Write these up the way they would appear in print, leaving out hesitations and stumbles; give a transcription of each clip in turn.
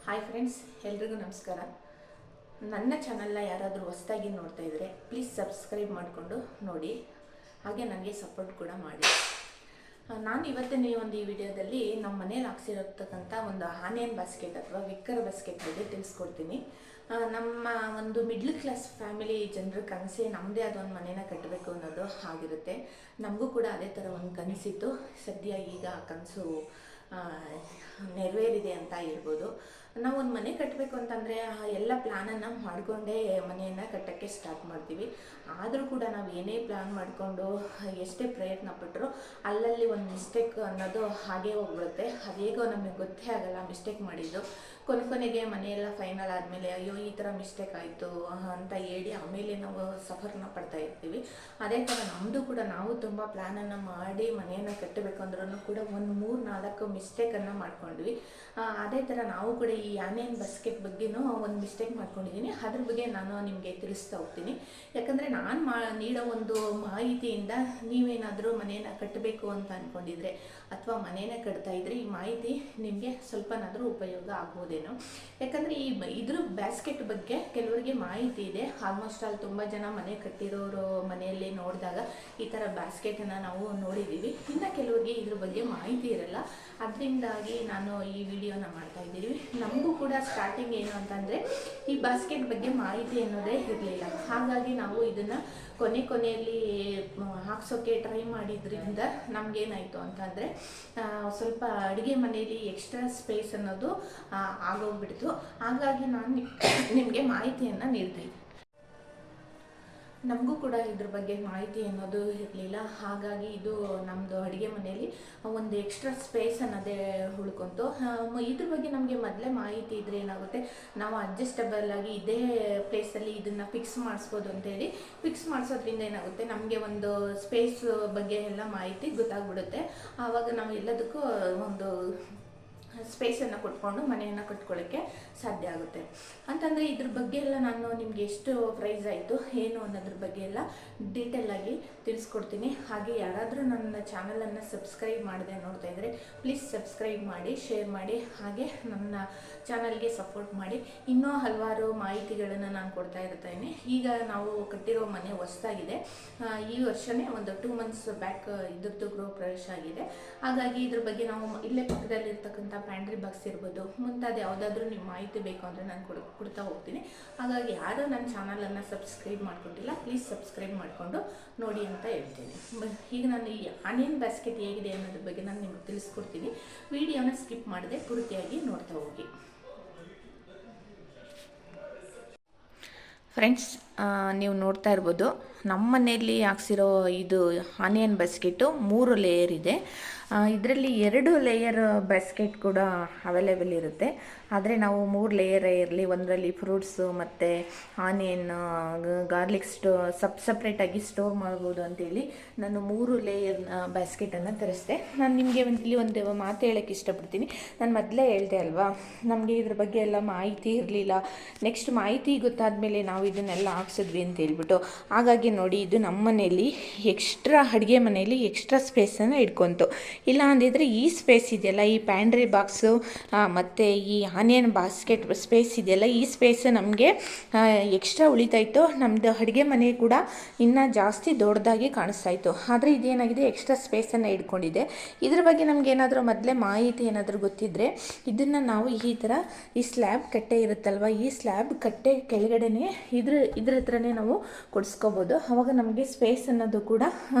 Hi friends, ಎಲ್ರಿಗೂ ನಮಸ್ಕಾರ. ನನ್ನ ಚಾನಲ್ನ ಯಾರಾದರೂ ಹೊಸದಾಗಿ ನೋಡ್ತಾ ಇದ್ದರೆ ಪ್ಲೀಸ್ ಸಬ್ಸ್ಕ್ರೈಬ್ ಮಾಡಿಕೊಂಡು ನೋಡಿ, ಹಾಗೆ ನನಗೆ ಸಪೋರ್ಟ್ ಕೂಡ ಮಾಡಿ. ನಾನು ಇವತ್ತಿನ ಈ ವಿಡಿಯೋದಲ್ಲಿ ನಮ್ಮ ಮನೇಲಿ ಹಾಕ್ಸಿರತಕ್ಕಂಥ ಒಂದು ಆನಿಯನ್ ಬಾಸ್ಕೆಟ್ ಅಥವಾ ವಿಕ್ಕರ್ ಬಾಸ್ಕೆಟ್ ಬಗ್ಗೆ ತಿಳಿಸ್ಕೊಡ್ತೀನಿ. ನಮ್ಮ ಒಂದು ಮಿಡ್ಲ್ ಕ್ಲಾಸ್ ಫ್ಯಾಮಿಲಿ ಜನರ ಕನಸೇ ನಮ್ಮದೇ ಆದ ಒಂದು ಮನೇನ ಕಟ್ಟಬೇಕು ಅನ್ನೋದು ಆಗಿರುತ್ತೆ. ನಮಗೂ ಕೂಡ ಅದೇ ಥರ ಒಂದು ಕನಸಿತ್ತು. ಸದ್ಯ ಈಗ ಆ ಕನಸು ನೆರವೇರಿದೆ ಅಂತ ಹೇಳ್ಬೋದು. ನಾವು ಒಂದು ಮನೆ ಕಟ್ಟಬೇಕು ಅಂತಂದರೆ ಎಲ್ಲ ಪ್ಲ್ಯಾನನ್ನು ಮಾಡಿಕೊಂಡೇ ಮನೆಯನ್ನು ಕಟ್ಟೋಕ್ಕೆ ಸ್ಟಾರ್ಟ್ ಮಾಡ್ತೀವಿ. ಆದರೂ ಕೂಡ ನಾವು ಏನೇ ಪ್ಲ್ಯಾನ್ ಮಾಡಿಕೊಂಡು ಎಷ್ಟೇ ಪ್ರಯತ್ನ ಪಟ್ಟರು ಅಲ್ಲಲ್ಲಿ ಒಂದು ಮಿಸ್ಟೇಕ್ ಅನ್ನೋದು ಹಾಗೇ ಹೋಗ್ಬಿಡುತ್ತೆ. ಅದೇಗೋ ನಮಗೆ ಗೊತ್ತೇ ಆಗಲ್ಲ ಮಿಸ್ಟೇಕ್ ಮಾಡಿದ್ದು. ಕೊನೆಗೆ ಮನೆಯೆಲ್ಲ ಫೈನಲ್ ಆದಮೇಲೆ ಅಯ್ಯೋ ಈ ಥರ ಮಿಸ್ಟೇಕ್ ಆಯಿತು ಅಂತ ಹೇಳಿ ಆಮೇಲೆ ನಾವು ಸಫರ್ನ ಪಡ್ತಾ ಇರ್ತೀವಿ. ಅದೇ ಥರ ನಮ್ಮದು ಕೂಡ ನಾವು ತುಂಬ ಪ್ಲ್ಯಾನನ್ನು ಮಾಡಿ ಮನೆಯನ್ನು ಕಟ್ಟಬೇಕು ಅಂದ್ರೂ ಕೂಡ ಒಂದು 3-4 ಮಿಸ್ಟೇಕನ್ನು ಮಾಡ್ಕೊಂಡ್ವಿ. ಅದೇ ಥರ ನಾವು ಕೂಡ ಈ ಆನಿಯನ್ ಬಾಸ್ಕೆಟ್ ಬಗ್ಗೆನೂ ಒಂದು ಮಿಸ್ಟೇಕ್ ಮಾಡ್ಕೊಂಡಿದ್ದೀನಿ. ಅದ್ರ ಬಗ್ಗೆ ನಾನು ನಿಮಗೆ ತಿಳಿಸ್ತಾ ಹೋಗ್ತೀನಿ. ಯಾಕಂದರೆ ನಾನು ನೀಡೋ ಒಂದು ಮಾಹಿತಿಯಿಂದ ನೀವೇನಾದರೂ ಮನೆಯನ್ನು ಕಟ್ಟಬೇಕು ಅಂತ ಅಂದ್ಕೊಂಡಿದ್ರೆ ಅಥವಾ ಮನೆಯನ್ನು ಕಟ್ತಾ ಇದ್ರೆ ಈ ಮಾಹಿತಿ ನಿಮಗೆ ಸ್ವಲ್ಪನಾದರೂ ಉಪಯೋಗ ಆಗ್ಬೋದೇನೋ. ಯಾಕಂದರೆ ಇದ್ರ ಬ್ಯಾಸ್ಕೆಟ್ ಬಗ್ಗೆ ಕೆಲವರಿಗೆ ಮಾಹಿತಿ ಇದೆ. ಆಲ್ಮೋಸ್ಟ್ ಅಲ್ಲಿ ತುಂಬ ಜನ ಮನೆ ಕಟ್ಟಿರೋರು ಮನೆಯಲ್ಲಿ ನೋಡಿದಾಗ ಈ ಥರ ಬ್ಯಾಸ್ಕೆಟನ್ನು ನಾವು ನೋಡಿದ್ದೀವಿ. ಇನ್ನು ಕೆಲವರಿಗೆ ಇದ್ರ ಬಗ್ಗೆ ಮಾಹಿತಿ ಇರಲ್ಲ. ಅದರಿಂದಾಗಿ ನಾನು ಈ ವಿಡಿಯೋನ ಮಾಡ್ತಾ ಇದ್ದೀವಿ. ನಮಗೂ ಕೂಡ ಸ್ಟಾರ್ಟಿಂಗ್ ಏನು ಅಂತಂದರೆ ಈ ಬಾಸ್ಕೆಟ್ ಬಗ್ಗೆ ಮಾಹಿತಿ ಅನ್ನೋದೇ ಇರಲಿಲ್ಲ. ಹಾಗಾಗಿ ನಾವು ಇದನ್ನು ಕೊನೆಯಲ್ಲಿ ಹಾಕ್ಸೋಕ್ಕೆ ಟ್ರೈ ಮಾಡಿದ್ರಿಂದ ನಮಗೇನಾಯಿತು ಅಂತಂದರೆ ಸ್ವಲ್ಪ ಅಡುಗೆ ಮನೆಯಲ್ಲಿ ಎಕ್ಸ್ಟ್ರಾ ಸ್ಪೇಸ್ ಅನ್ನೋದು ಆಗೋಗ್ಬಿಡ್ತು. ಹಾಗಾಗಿ ನಾನು ನಿಮಗೆ ಮಾಹಿತಿಯನ್ನು ನೀಡ್ತೀನಿ. ನಮಗೂ ಕೂಡ ಇದ್ರ ಬಗ್ಗೆ ಮಾಹಿತಿ ಅನ್ನೋದು ಇರಲಿಲ್ಲ. ಹಾಗಾಗಿ ಇದು ನಮ್ಮದು ಅಡುಗೆ ಮನೆಯಲ್ಲಿ ಒಂದು ಎಕ್ಸ್ಟ್ರಾ ಸ್ಪೇಸ್ ಅನ್ನೋದೇ ಉಳ್ಕೊಂತು. ಇದ್ರ ಬಗ್ಗೆ ನಮಗೆ ಮೊದಲೇ ಮಾಹಿತಿ ಇದ್ದರೆ ಏನಾಗುತ್ತೆ, ನಾವು ಅಡ್ಜಸ್ಟಬಲ್ ಆಗಿ ಇದೇ ಪ್ಲೇಸಲ್ಲಿ ಇದನ್ನು ಫಿಕ್ಸ್ ಮಾಡಿಸ್ಬೋದು ಅಂತೇಳಿ ಫಿಕ್ಸ್ ಮಾಡಿಸೋದ್ರಿಂದ ಏನಾಗುತ್ತೆ, ನಮಗೆ ಒಂದು ಸ್ಪೇಸ್ ಬಗ್ಗೆ ಎಲ್ಲ ಮಾಹಿತಿ ಗೊತ್ತಾಗ್ಬಿಡುತ್ತೆ. ಆವಾಗ ನಾವು ಎಲ್ಲದಕ್ಕೂ ಒಂದು ಸ್ಪೇಸನ್ನು ಕೊಟ್ಕೊಂಡು ಮನೆಯನ್ನು ಕಟ್ಕೊಳ್ಳೋಕ್ಕೆ ಸಾಧ್ಯ ಆಗುತ್ತೆ. ಅಂತಂದರೆ ಇದ್ರ ಬಗ್ಗೆ ಎಲ್ಲ ನಾನು ನಿಮಗೆ ಎಷ್ಟು ಪ್ರೈಸ್ ಆಯಿತು ಏನು ಅನ್ನೋದ್ರ ಬಗ್ಗೆ ಎಲ್ಲ ಡೀಟೇಲಾಗಿ ತಿಳಿಸ್ಕೊಡ್ತೀನಿ. ಹಾಗೆ ಯಾರಾದರೂ ನನ್ನ ಚಾನಲನ್ನು ಸಬ್ಸ್ಕ್ರೈಬ್ ಮಾಡದೆ ನೋಡ್ತಾ ಇದ್ದರೆ ಪ್ಲೀಸ್ ಸಬ್ಸ್ಕ್ರೈಬ್ ಮಾಡಿ, ಶೇರ್ ಮಾಡಿ, ಹಾಗೆ ನನ್ನ ಚಾನಲ್ಗೆ ಸಪೋರ್ಟ್ ಮಾಡಿ. ಇನ್ನೂ ಹಲವಾರು ಮಾಹಿತಿಗಳನ್ನು ನಾನು ಕೊಡ್ತಾ ಇರ್ತೀನಿ. ಈಗ ನಾವು ಕಟ್ಟಿರೋ ಮನೆ ಹೊಸದಾಗಿದೆ. ಈ ವರ್ಷವೇ ಒಂದು 2 months ಬ್ಯಾಕ್ ಇದ್ರದ್ದು ಗೃಹ ಪ್ರವೇಶ ಆಗಿದೆ. ಹಾಗಾಗಿ ಇದ್ರ ಬಗ್ಗೆ ನಾವು ಇಲ್ಲೇ ಪಕ್ಕದಲ್ಲಿರ್ತಕ್ಕಂಥ ಪ್ಯಾಂಟ್ರಿ ಬಾಕ್ಸ್ ಇರ್ಬೋದು, ಮುಂತಾದ ಯಾವುದಾದ್ರೂ ನಿಮ್ಮ ಮಾಹಿತಿ ಬೇಕು ಅಂದರೆ ನಾನು ಕೊಡ್ತಾ ಹೋಗ್ತೀನಿ. ಹಾಗಾಗಿ ಯಾರು ನನ್ನ ಚಾನಲನ್ನು ಸಬ್ಸ್ಕ್ರೈಬ್ ಮಾಡ್ಕೊಂಡಿಲ್ಲ ಪ್ಲೀಸ್ ಸಬ್ಸ್ಕ್ರೈಬ್ ಮಾಡಿಕೊಂಡು ನೋಡಿ ಅಂತ ಹೇಳ್ತೀನಿ. ಈಗ ನಾನು ಈ ಆನಿಯನ್ ಬಾಸ್ಕೆಟ್ ಹೇಗಿದೆ ಅನ್ನೋದ್ರ ಬಗ್ಗೆ ನಾನು ನಿಮಗೆ ತಿಳಿಸ್ಕೊಡ್ತೀನಿ. ವಿಡಿಯೋನ ಸ್ಕಿಪ್ ಮಾಡದೆ ಪೂರ್ತಿಯಾಗಿ ನೋಡ್ತಾ ಹೋಗಿ. ಫ್ರೆಂಡ್ಸ್, ನೀವು ನೋಡ್ತಾ ಇರ್ಬೋದು ನಮ್ಮ ಮನೆಯಲ್ಲಿ ಹಾಕ್ಸಿರೋ ಇದು ಆನಿಯನ್ ಬಾಸ್ಕೆಟು 3 ಲೇಯರ್ ಇದೆ. ಇದರಲ್ಲಿ 2 ಲೇಯರ್ ಬಾಸ್ಕೆಟ್ ಕೂಡ ಅವೈಲೇಬಲ್ ಇರುತ್ತೆ. ಆದರೆ ನಾವು 3 ಲೇಯರ್ ಇರಲಿ, ಒಂದರಲ್ಲಿ ಫ್ರೂಟ್ಸು ಮತ್ತು ಆನಿಯನ್, ಗಾರ್ಲಿಕ್ ಸಪ್ರೇಟಾಗಿ ಸ್ಟೋರ್ ಮಾಡ್ಬೋದು ಅಂತೇಳಿ ನಾನು 3 ಲೇಯರ್ ಬಾಸ್ಕೆಟನ್ನು ತರಿಸಿದೆ. ನಾನು ನಿಮಗೆ ಇಲ್ಲಿ ಒಂದು ಮಾತು ಹೇಳೋಕ್ಕೆ ಇಷ್ಟಪಡ್ತೀನಿ. ನಾನು ಮೊದಲೇ ಹೇಳಿದೆ ಅಲ್ವಾ, ನಮಗೆ ಇದ್ರ ಬಗ್ಗೆ ಎಲ್ಲ ಮಾಹಿತಿ ಇರಲಿಲ್ಲ. ನೆಕ್ಸ್ಟ್ ಮಾಹಿತಿ ಗೊತ್ತಾದ ಮೇಲೆ ನಾವು ಇದನ್ನೆಲ್ಲ ಹಾಕ್ಸಿದ್ವಿ ಅಂತ ಹೇಳ್ಬಿಟ್ಟು. ಹಾಗಾಗಿ ನೋಡಿ, ಇದು ನಮ್ಮ ಮನೆಯಲ್ಲಿ ಎಕ್ಸ್ಟ್ರಾ ಅಡುಗೆ ಮನೆಯಲ್ಲಿ ಎಕ್ಸ್ಟ್ರಾ ಸ್ಪೇಸನ್ನು ಇಟ್ಕೊಂತು. ಇಲ್ಲ ಅಂದಿದ್ರೆ ಈ ಸ್ಪೇಸ್ ಇದೆಯಲ್ಲ, ಈ ಪ್ಯಾಂಟ್ರಿ ಬಾಕ್ಸು ಮತ್ತು ಈ ಆನಿಯನ್ ಬಾಸ್ಕೆಟ್ ಸ್ಪೇಸ್ ಇದೆಯಲ್ಲ, ಈ ಸ್ಪೇಸ್ ನಮಗೆ ಎಕ್ಸ್ಟ್ರಾ ಉಳಿತಾಯಿತ್ತು. ನಮ್ಮದು ಅಡುಗೆ ಮನೆ ಕೂಡ ಇನ್ನೂ ಜಾಸ್ತಿ ದೊಡ್ಡದಾಗಿ ಕಾಣಿಸ್ತಾಯಿತ್ತು. ಆದರೆ ಇದೇನಾಗಿದೆ, ಎಕ್ಸ್ಟ್ರಾ ಸ್ಪೇಸನ್ನು ಇಟ್ಕೊಂಡಿದೆ. ಇದ್ರ ಬಗ್ಗೆ ನಮ್ಗೆ ಏನಾದರೂ ಮೊದಲೇ ಮಾಹಿತಿ ಏನಾದರೂ ಗೊತ್ತಿದ್ದರೆ ಇದನ್ನು ನಾವು ಈ ಥರ ಈ ಸ್ಲ್ಯಾಬ್ ಕಟ್ಟೆ ಇರುತ್ತಲ್ವ, ಈ ಸ್ಲ್ಯಾಬ್ ಕಟ್ಟೆ ಕೆಳಗಡೆನೇ ಇದ್ರ ಹತ್ರನೇ ನಾವು ಕೊಡಿಸ್ಕೋಬೋದು. ಆವಾಗ ನಮಗೆ ಸ್ಪೇಸ್ ಅನ್ನೋದು ಕೂಡ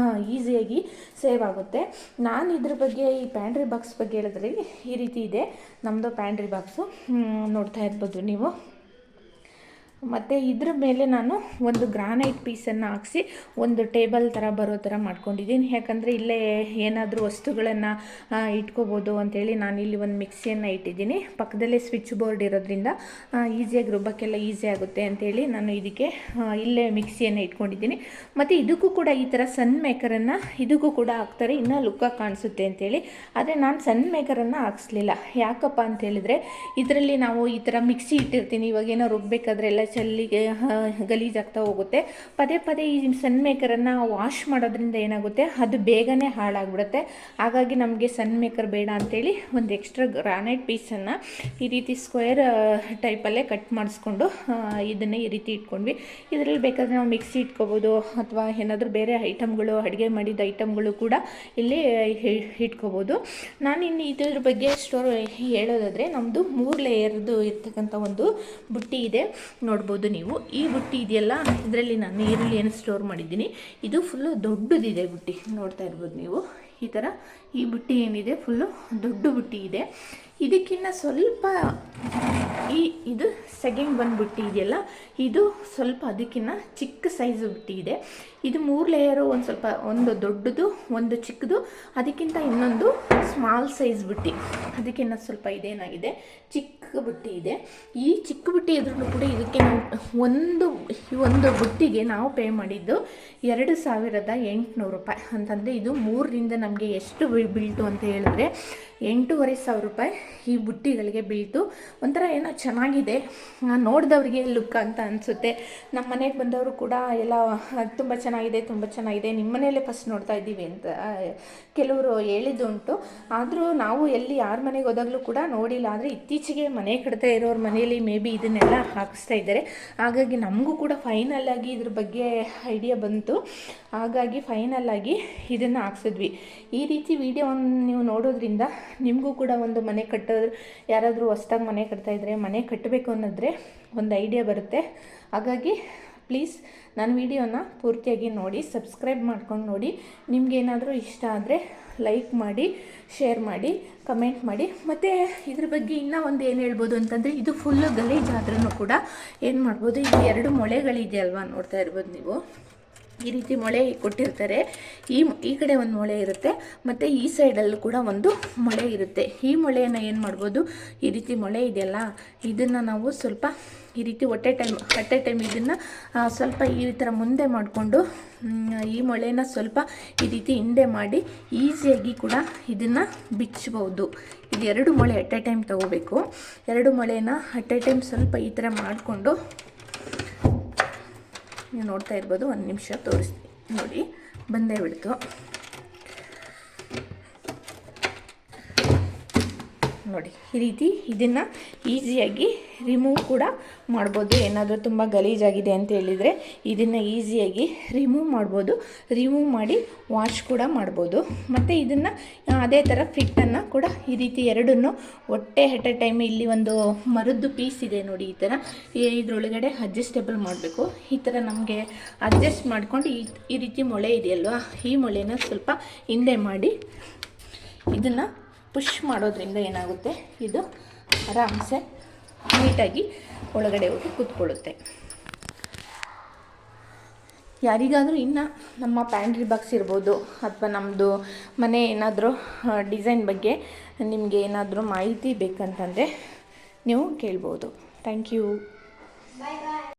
ಈಸಿಯಾಗಿ ಸೇವ್ ಆಗುತ್ತೆ. ನಾನು ಇದ್ರ ಬಗ್ಗೆ ಈ ಪ್ಯಾಂಟ್ರಿ ಬಾಕ್ಸ್ ಬಗ್ಗೆ ಹೇಳಿದ್ರೆ ಈ ರೀತಿ ಇದೆ ನಮ್ಮದು ಪ್ಯಾಂಟ್ರಿ ಬಾಕ್ಸು, ನೋಡ್ತಾ ಇರ್ಬೋದು ನೀವು. ಮತ್ತು ಇದ್ರ ಮೇಲೆ ನಾನು ಒಂದು ಗ್ರಾನೈಟ್ ಪೀಸನ್ನು ಹಾಕ್ಸಿ ಒಂದು ಟೇಬಲ್ ಥರ ಬರೋ ಥರ ಮಾಡ್ಕೊಂಡಿದ್ದೀನಿ. ಯಾಕಂದರೆ ಇಲ್ಲೇ ಏನಾದರೂ ವಸ್ತುಗಳನ್ನು ಇಟ್ಕೋಬೋದು ಅಂಥೇಳಿ ನಾನು ಇಲ್ಲಿ ಒಂದು ಮಿಕ್ಸಿಯನ್ನು ಇಟ್ಟಿದ್ದೀನಿ. ಪಕ್ಕದಲ್ಲೇ ಸ್ವಿಚ್ ಬೋರ್ಡ್ ಇರೋದ್ರಿಂದ ಈಸಿಯಾಗಿ ರುಬ್ಬಕ್ಕೆಲ್ಲ ಈಸಿ ಆಗುತ್ತೆ ಅಂಥೇಳಿ ನಾನು ಇದಕ್ಕೆ ಇಲ್ಲೇ ಮಿಕ್ಸಿಯನ್ನು ಇಟ್ಕೊಂಡಿದ್ದೀನಿ. ಮತ್ತು ಇದಕ್ಕೂ ಕೂಡ ಈ ಥರ ಸನ್ ಮೇಕರನ್ನು ಇದಕ್ಕೂ ಕೂಡ ಹಾಕ್ತಾರೆ, ಇನ್ನೂ ಲುಕ್ಕಾಗಿ ಕಾಣಿಸುತ್ತೆ ಅಂಥೇಳಿ. ಆದರೆ ನಾನು ಸನ್ ಮೇಕರನ್ನು ಹಾಕ್ಸ್ಲಿಲ್ಲ. ಯಾಕಪ್ಪ ಅಂತ ಹೇಳಿದರೆ ಇದರಲ್ಲಿ ನಾವು ಈ ಥರ ಮಿಕ್ಸಿ ಇಟ್ಟಿರ್ತೀನಿ, ಇವಾಗೇನೋ ರುಬ್ಬಬೇಕಾದ್ರೆ ಎಲ್ಲ ಚೆಲ್ಲಿಗೆ ಗಲೀಜಾಗ್ತಾ ಹೋಗುತ್ತೆ. ಪದೇ ಪದೇ ಈ ಸನ್ ಮೇಕರನ್ನು ವಾಶ್ ಮಾಡೋದ್ರಿಂದ ಏನಾಗುತ್ತೆ, ಅದು ಬೇಗನೆ ಹಾಳಾಗ್ಬಿಡುತ್ತೆ. ಹಾಗಾಗಿ ನಮಗೆ ಸನ್ ಮೇಕರ್ ಬೇಡ ಅಂತೇಳಿ ಒಂದು ಎಕ್ಸ್ಟ್ರಾ ಗ್ರಾನೈಟ್ ಪೀಸನ್ನು ಈ ರೀತಿ ಸ್ಕ್ವೇರ್ ಟೈಪಲ್ಲೇ ಕಟ್ ಮಾಡಿಸ್ಕೊಂಡು ಇದನ್ನು ಈ ರೀತಿ ಇಟ್ಕೊಂಡ್ವಿ. ಇದರಲ್ಲಿ ಬೇಕಾದರೆ ನಾವು ಮಿಕ್ಸಿ ಇಟ್ಕೋಬೋದು, ಅಥವಾ ಏನಾದರೂ ಬೇರೆ ಐಟಮ್ಗಳು, ಅಡುಗೆ ಮಾಡಿದ ಐಟಮ್ಗಳು ಕೂಡ ಇಲ್ಲಿ ಇಟ್ಕೋಬೋದು. ನಾನು ಇನ್ನು ಇದ್ರ ಬಗ್ಗೆ ಹೇಳೋದಾದರೆ, ನಮ್ಮದು 3 ಲೇಯರ್ದು ಇರ್ತಕ್ಕಂಥ ಒಂದು ಬುಟ್ಟಿ ಇದೆ, ನೋಡ್ಬೋದು ನೀವು. ಈ ಬುಟ್ಟಿ ಇದೆಯಲ್ಲ, ಇದರಲ್ಲಿ ನಾನು ಈರುಳ್ಳಿಯನ್ನು ಸ್ಟೋರ್ ಮಾಡಿದ್ದೀನಿ. ಇದು ಫುಲ್ಲು ದೊಡ್ಡದಿದೆ ಬುಟ್ಟಿ, ನೋಡ್ತಾ ಇರ್ಬೋದು ನೀವು. ಈ ಥರ ಈ ಬುಟ್ಟಿ ಏನಿದೆ ಫುಲ್ಲು ದೊಡ್ಡ ಬುಟ್ಟಿ ಇದೆ. ಇದಕ್ಕಿಂತ ಸ್ವಲ್ಪ ಇದು ಸೆಕೆಂಡ್ ಒಂದು ಬುಟ್ಟಿ ಇದೆಯಲ್ಲ, ಇದು ಸ್ವಲ್ಪ ಅದಕ್ಕಿಂತ ಚಿಕ್ಕ ಸೈಜ್ ಬುಟ್ಟಿ ಇದೆ. ಇದು 3 ಲೇಯರು, ಒಂದು ಸ್ವಲ್ಪ ಒಂದು ದೊಡ್ಡದು, ಒಂದು ಚಿಕ್ಕದು, ಅದಕ್ಕಿಂತ ಇನ್ನೊಂದು ಸ್ಮಾಲ್ ಸೈಜ್ ಬುಟ್ಟಿ. ಅದಕ್ಕಿಂತ ಸ್ವಲ್ಪ ಇದೇನಾಗಿದೆ, ಚಿಕ್ಕ ಬುಟ್ಟಿ ಇದೆ. ಈ ಚಿಕ್ಕ ಬುಟ್ಟಿ ಇದ್ರೂ ಕೂಡ ಇದಕ್ಕೆ ನಾವು ಒಂದು ಬುಟ್ಟಿಗೆ ನಾವು ಪೇ ಮಾಡಿದ್ದು 2800 ರೂಪಾಯಿ ಅಂತಂದರೆ, ಇದು 3ರಿಂದ ನಮಗೆ ಎಷ್ಟು ಬೀಳ್ತು ಅಂತ ಹೇಳಿದ್ರೆ 8500 ರೂಪಾಯಿ ಈ ಬುಟ್ಟಿಗಳಿಗೆ ಬೀಳ್ತು. ಒಂಥರ ಏನೋ ಚೆನ್ನಾಗಿದೆ, ನೋಡಿದವ್ರಿಗೆ ಲುಕ್ ಅಂತ ಅನಿಸುತ್ತೆ. ನಮ್ಮ ಮನೆಗೆ ಬಂದವರು ಕೂಡ ಎಲ್ಲ ತುಂಬ ಚೆನ್ನಾಗಿದೆ, ನಿಮ್ಮ ಮನೆಯಲ್ಲೇ ಫಸ್ಟ್ ನೋಡ್ತಾ ಇದ್ದೀವಿ ಅಂತ ಕೆಲವರು ಹೇಳಿದ್ದುಂಟು. ಆದರೂ ನಾವು ಯಾರ ಮನೆಗೆ ಹೋದಾಗಲೂ ಕೂಡ ನೋಡಿಲ್ಲ. ಆದರೆ ಇತ್ತೀಚೆಗೆ ಮನೆ ಕಟ್ತಾ ಇರೋರ ಮನೆಯಲ್ಲಿ ಮೇ ಬಿ ಇದನ್ನೆಲ್ಲ ಹಾಕಿಸ್ತಾ ಇದ್ದಾರೆ. ಹಾಗಾಗಿ ನಮಗೂ ಕೂಡ ಫೈನಲ್ ಆಗಿ ಇದ್ರ ಬಗ್ಗೆ ಐಡಿಯಾ ಬಂತು. ಹಾಗಾಗಿ ಫೈನಲ್ ಆಗಿ ಇದನ್ನು ಹಾಕ್ಸಿದ್ವಿ. ಈ ರೀತಿ ವಿಡಿಯೋವನ್ನು ನೀವು ನೋಡೋದ್ರಿಂದ ನಿಮಗೂ ಕೂಡ ಒಂದು ಮನೆ ಕಟ್ಟೋದು, ಯಾರಾದರೂ ಹೊಸ್ದಾಗಿ ಮನೆ ಕಟ್ತಾ ಇದ್ದರೆ, ಮನೆ ಕಟ್ಟಬೇಕು ಅನ್ನೋದ್ರೆ ಒಂದು ಐಡಿಯಾ ಬರುತ್ತೆ. ಹಾಗಾಗಿ ಪ್ಲೀಸ್ ನನ್ನ ವಿಡಿಯೋನ ಪೂರ್ತಿಯಾಗಿ ನೋಡಿ, ಸಬ್ಸ್ಕ್ರೈಬ್ ಮಾಡ್ಕೊಂಡು ನೋಡಿ. ನಿಮಗೇನಾದರೂ ಇಷ್ಟ ಆದರೆ ಲೈಕ್ ಮಾಡಿ, ಶೇರ್ ಮಾಡಿ, ಕಮೆಂಟ್ ಮಾಡಿ. ಮತ್ತು ಇದ್ರ ಬಗ್ಗೆ ಇನ್ನೂ ಒಂದು ಏನು ಹೇಳ್ಬೋದು ಅಂತಂದರೆ, ಇದು ಫುಲ್ಲು ಗಲೀಜಾದ್ರೂ ಕೂಡ ಏನು ಮಾಡ್ಬೋದು, ಇದು 2 ಮೊಳೆಗಳಿದೆಯಲ್ವಾ, ನೋಡ್ತಾ ಇರ್ಬೋದು ನೀವು. ಈ ರೀತಿ ಮೊಳೆ ಕೊಟ್ಟಿರ್ತಾರೆ. ಈ ಕಡೆ ಒಂದು ಮೊಳೆ ಇರುತ್ತೆ, ಮತ್ತು ಈ ಸೈಡಲ್ಲೂ ಕೂಡ ಒಂದು ಮೊಳೆ ಇರುತ್ತೆ. ಈ ಮೊಳೆಯನ್ನು ಏನು ಮಾಡ್ಬೋದು, ಈ ರೀತಿ ಮೊಳೆ ಇದೆಯಲ್ಲ, ಇದನ್ನು ನಾವು ಸ್ವಲ್ಪ ಈ ರೀತಿ ಅಟ್ ಎ ಟೈಮ್ ಇದನ್ನು ಸ್ವಲ್ಪ ಈ ಥರ ಮುಂದೆ ಮಾಡಿಕೊಂಡು ಈ ಮೊಳೆನ ಸ್ವಲ್ಪ ಈ ರೀತಿ ಹಿಂದೆ ಮಾಡಿ ಈಸಿಯಾಗಿ ಕೂಡ ಇದನ್ನು ಬಿಚ್ಚಬಹುದು. ಇದು 2 ಮೊಳೆ ಅಟ್ ಎ ಟೈಮ್ ತೊಗೋಬೇಕು. 2 ಮೊಳೆನ ಅಟ್ ಎ ಟೈಮ್ ಸ್ವಲ್ಪ ಈ ಥರ ಮಾಡಿಕೊಂಡು, ನೀವು ನೋಡ್ತಾ ಇರ್ಬೋದು, 1 ನಿಮಿಷ ತೋರಿಸ್ತೀನಿ ನೋಡಿ, ಬಂದೇ ಬಿಡ್ತು ನೋಡಿ. ಈ ರೀತಿ ಇದನ್ನು ಈಸಿಯಾಗಿ ರಿಮೂವ್ ಕೂಡ ಮಾಡ್ಬೋದು. ಏನಾದರೂ ತುಂಬ ಗಲೀಜಾಗಿದೆ ಅಂತ ಹೇಳಿದರೆ ಇದನ್ನು ಈಸಿಯಾಗಿ ರಿಮೂವ್ ಮಾಡ್ಬೋದು. ರಿಮೂವ್ ಮಾಡಿ ವಾಶ್ ಕೂಡ ಮಾಡ್ಬೋದು. ಮತ್ತು ಇದನ್ನು ಅದೇ ಥರ ಫಿಟ್ಟನ್ನು ಕೂಡ ಈ ರೀತಿ 2 ಒಟ್ಟೆ ಅಟ್ ಎ ಟೈಮ್, ಇಲ್ಲಿ ಒಂದು ಮರದ್ದು ಪೀಸ್ ಇದೆ ನೋಡಿ, ಈ ಥರ ಇದರೊಳಗಡೆ ಅಡ್ಜಸ್ಟೇಬಲ್ ಮಾಡಬೇಕು. ಈ ಥರ ನಮಗೆ ಅಡ್ಜಸ್ಟ್ ಮಾಡ್ಕೊಂಡು ಈ ರೀತಿ ಮೊಳೆ ಇದೆಯಲ್ವಾ, ಈ ಮೊಳೆನ ಸ್ವಲ್ಪ ಹಿಂದೆ ಮಾಡಿ ಇದನ್ನು ಪುಷ್ ಮಾಡೋದ್ರಿಂದ ಏನಾಗುತ್ತೆ, ಇದು ಆರಾಮ್ಸೆ ನೀಟಾಗಿ ಒಳಗಡೆ ಹೋಗಿ ಕೂತ್ಕೊಳ್ಳುತ್ತೆ. ಯಾರಿಗಾದರೂ ಇನ್ನು ನಮ್ಮ ಪ್ಯಾಂಟ್ರಿ ಬಾಕ್ಸ್ ಇರ್ಬೋದು, ಅಥವಾ ನಮ್ಮದು ಮನೆ ಏನಾದರೂ ಡಿಸೈನ್ ಬಗ್ಗೆ ನಿಮಗೆ ಏನಾದರೂ ಮಾಹಿತಿ ಬೇಕಂತಂದರೆ ನೀವು ಕೇಳ್ಬೋದು. Thank you.